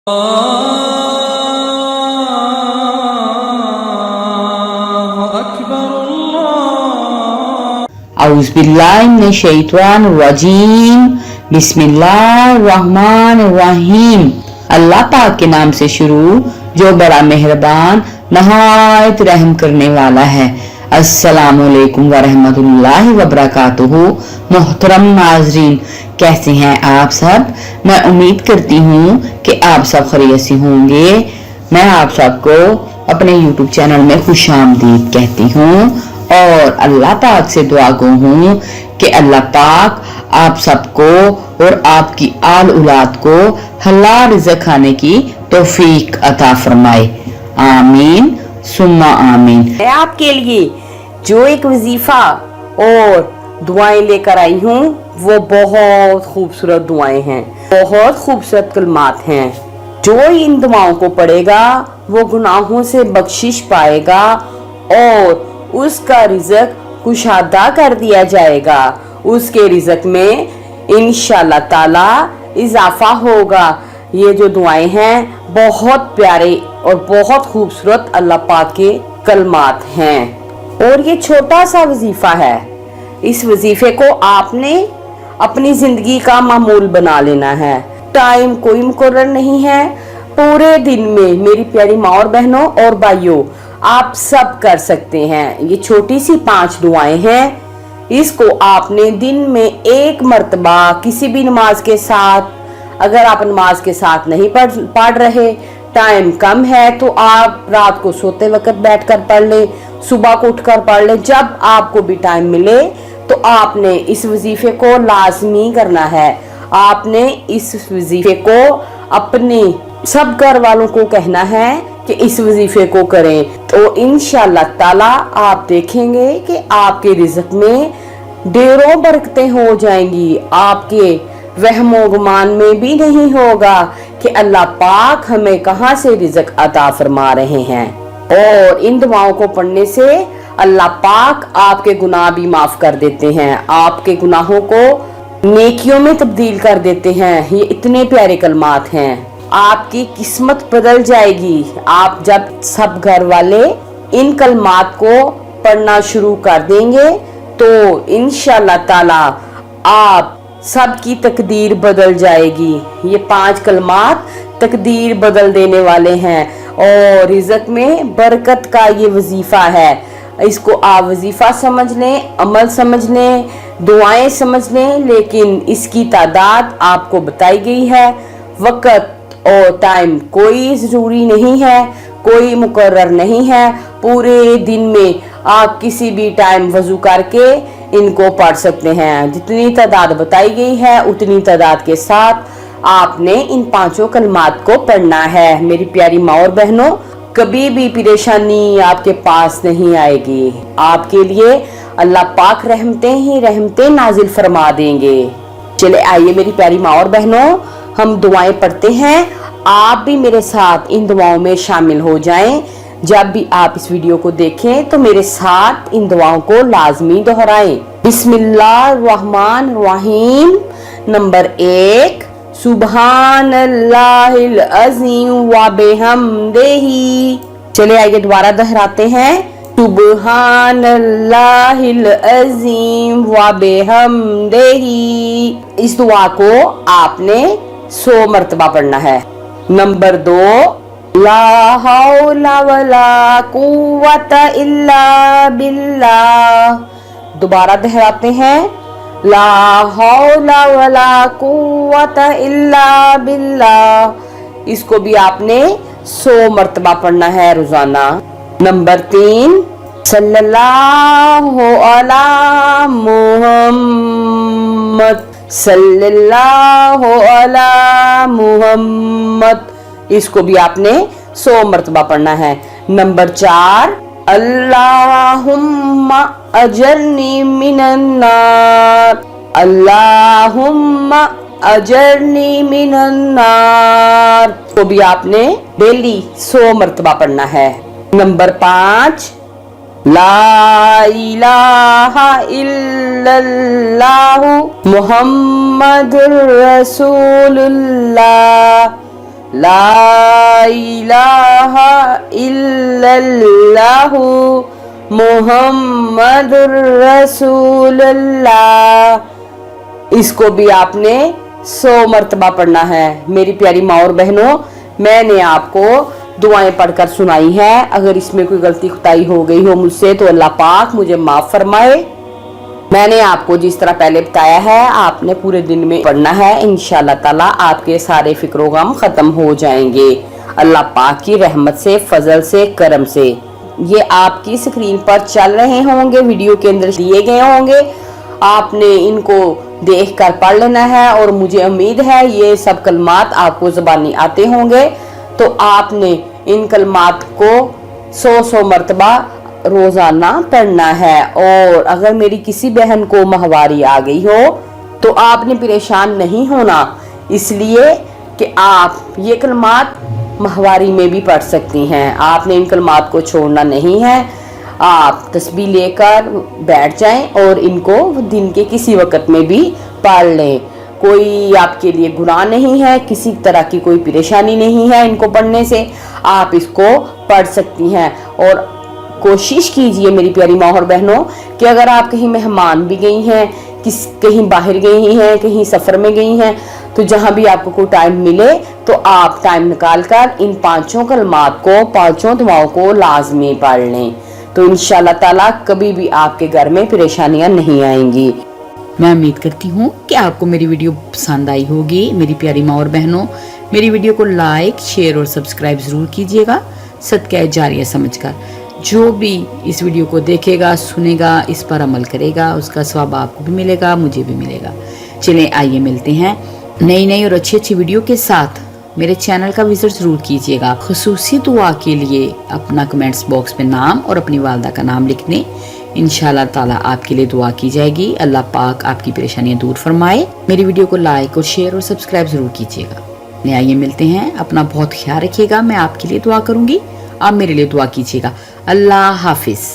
औज़ुबिल्लाहिमिनश्शैतानिर्रजीम बिस्मिल्लाहिर्रहमानिर्रहीम। अल्लाह पाक के नाम से शुरू जो बड़ा मेहरबान नहायत रहम करने वाला है। अस्सलामु अलैकुम वरहमतुल्लाहि वबरकातुहू। मोहतरम नाज़रीन, कैसे हैं आप सब? मैं उम्मीद करती हूँ कि आप सब खैरियत से होंगे। मैं आप सबको अपने YouTube चैनल में खुशामदीद कहती हूँ और अल्लाह पाक से दुआ गो हूँ कि अल्लाह पाक आप सबको और आपकी आल औलाद को हलाल रिज़्क़ खाने की तौफीक अता फरमाए। आमीन सुम्मा आमीन। मैं आपके लिए जो एक वजीफा और दुआएं लेकर आई हूँ वो बहुत खूबसूरत दुआएं हैं, बहुत खूबसूरत कलमात हैं। जो इन दुआओं को पढ़ेगा वो गुनाहों से बख्शिश पाएगा और उसका रिज़्क़ कुशादा कर दिया जाएगा। उसके रिज़्क़ में इंशाअल्लाह ताला इजाफा होगा। ये जो दुआएं हैं बहुत प्यारे और बहुत खूबसूरत अल्लाह पाक के कलमात हैं और ये छोटा सा वजीफा है। इस वजीफे को आपने अपनी जिंदगी का मामूल बना लेना है। टाइम कोई मुकर्रर नहीं है। पूरे दिन में मेरी प्यारी माँ और बहनों और भाइयों आप सब कर सकते हैं। ये छोटी सी 5 दुआएं हैं। इसको आपने दिन में एक मर्तबा किसी भी नमाज के साथ, अगर आप नमाज के साथ नहीं पढ़ रहे, टाइम कम है तो आप रात को सोते वक्त बैठकर पढ़ लें, सुबह को उठकर पढ़ लें। जब आपको भी टाइम मिले तो आपने इस वजीफे को लाजमी करना है। आपने इस वजीफे को अपने सब घर वालों को कहना है कि इस वजीफे को करें तो इंशाअल्लाह ताला आप देखेंगे कि आपके रिज़्क़ में ढेरों बरकतें हो जाएंगी। आपके वहमो गुमान में भी नहीं होगा कि अल्लाह पाक हमें कहां से रिज़्क़ अता फरमा रहे हैं। और इन दुआओं को पढ़ने से अल्लाह पाक आपके गुनाह भी माफ कर देते हैं, आपके गुनाहों को नेकियों में तब्दील कर देते हैं। ये इतने प्यारे कलमात हैं। आपकी किस्मत बदल जाएगी। आप जब सब घर वाले इन कलमात को पढ़ना शुरू कर देंगे तो इंशाअल्लाह ताला आप सबकी तकदीर बदल जाएगी। ये 5 कलमात तकदीर बदल देने वाले हैं और रिज़्क़ में बरकत का ये वजीफा है। इसको आप वजीफा समझ लें, अमल समझ लें, दुआएं समझ लें, लेकिन इसकी तादाद आपको बताई गई है। वक़्त और टाइम कोई ज़रूरी नहीं है, कोई मुकर्रर नहीं है। पूरे दिन में आप किसी भी टाइम वज़ू करके इनको पढ़ सकते हैं। जितनी तादाद बताई गई है उतनी तादाद के साथ आपने इन 5 कलमात को पढ़ना है। मेरी प्यारी माँ और बहनों, कभी भी परेशानी आपके पास नहीं आएगी। आपके लिए अल्लाह पाक रहमतें ही रहमतें नाजिल फरमा देंगे। चले आइए मेरी प्यारी माँ और बहनों, हम दुआएं पढ़ते हैं। आप भी मेरे साथ इन दुआओं में शामिल हो जाएं। जब भी आप इस वीडियो को देखें तो मेरे साथ इन दुआओं को लाजमी दोहराएं। बिस्मिल्लाहिर्रहमानिर्रहीम। नंबर 1, सुबहानल्लाहिल अज़ीम व बिहम्दिही। चले आइए दोबारा दोहराते हैं। सुबहानल्लाहिल अज़ीम व बिहम्दिही। इस दुआ को आपने 100 मर्तबा पढ़ना है। नंबर 2, ला हौला वला कुव्वता इल्ला बिल्लाह। दोबारा दोहराते हैं। ला हौला वला कुव्वता इल्ला बिल्लाह। इसको भी आपने 100 मर्तबा पढ़ना है रोजाना। नंबर 3, सल्लल्लाहु अला मुहम्मद, सल्लल्लाहु अला मुहम्मद। इसको भी आपने 100 मर्तबा पढ़ना है। नंबर 4, अल्लाहुम्मा अजरनी मिनन नार, अल्लाहुम्मा अजरनी मिनन नार। को भी आपने डेली 100 मर्तबा पढ़ना है। नंबर 5, ला इलाहा इल्लल्लाहु मुहम्मदुर रसूलुल्लाह, ला इलाहा इल्लल्लाह मुहम्मदुर रसूलुल्लाह। इसको भी आपने 100 मर्तबा पढ़ना है। मेरी प्यारी माँ और बहनों, मैंने आपको दुआएं पढ़कर सुनाई है। अगर इसमें कोई गलती खुताई हो गई हो मुझसे तो अल्लाह पाक मुझे माफ फरमाए। मैंने आपको जिस तरह पहले बताया है आपने पूरे दिन में पढ़ना है। इंशाअल्लाह ताला आपके सारे फिक्रो गम खत्म हो जाएंगे अल्लाह पाक की रहमत से, फजल से, करम से। ये आपकी स्क्रीन पर चल रहे होंगे, वीडियो के अंदर दिए गए होंगे, आपने इनको देख कर पढ़ लेना है। और मुझे उम्मीद है ये सब कलमात आपको ज़बानी आते होंगे, तो आपने इन कलमात को 100 मर्तबा रोजाना पढ़ना है। और अगर मेरी किसी बहन को माहवारी आ गई हो तो आपने परेशान नहीं होना, इसलिए कि आप ये कलमात माहवारी में भी पढ़ सकती हैं। आपने इन कलमात को छोड़ना नहीं है। आप तस्बीह लेकर बैठ जाएं और इनको दिन के किसी वक्त में भी पढ़ लें। कोई आपके लिए गुनाह नहीं है, किसी तरह की कोई परेशानी नहीं है इनको पढ़ने से। आप इसको पढ़ सकती हैं। और कोशिश कीजिए मेरी प्यारी माँ और बहनों कि अगर आप कहीं मेहमान भी गई हैं, कहीं बाहर गई हैं, कहीं सफ़र में गई हैं, तो जहाँ भी आपको कोई टाइम मिले तो आप टाइम निकाल कर इन 5 कलमात को, 5 दुआओं को लाजमी पढ़ लें। तो इंशाअल्लाह ताला कभी भी आपके घर में परेशानियाँ नहीं आएंगी। मैं उम्मीद करती हूँ कि आपको मेरी वीडियो पसंद आई होगी। मेरी प्यारी माँ और बहनों, मेरी वीडियो को लाइक, शेयर और सब्सक्राइब ज़रूर कीजिएगा सदका जारिया समझकर। जो भी इस वीडियो को देखेगा, सुनेगा, इस पर अमल करेगा, उसका सवाब आपको भी मिलेगा, मुझे भी मिलेगा। चलें आइए मिलते हैं नई और अच्छी वीडियो के साथ। मेरे चैनल का विजिट ज़रूर कीजिएगा। खुसूसी दुआ के लिए अपना कमेंट्स बॉक्स में नाम और अपनी वालदा का नाम लिख दें। इंशाअल्लाह ताला आपके लिए दुआ की जाएगी। अल्लाह पाक आपकी परेशानियां दूर फरमाए। मेरी वीडियो को लाइक और शेयर और सब्सक्राइब ज़रूर कीजिएगा। आइए मिलते हैं। अपना बहुत ख्याल रखिएगा। मैं आपके लिए दुआ करूँगी, आप मेरे लिए दुआ कीजिएगा। अल्लाह हाफिज़।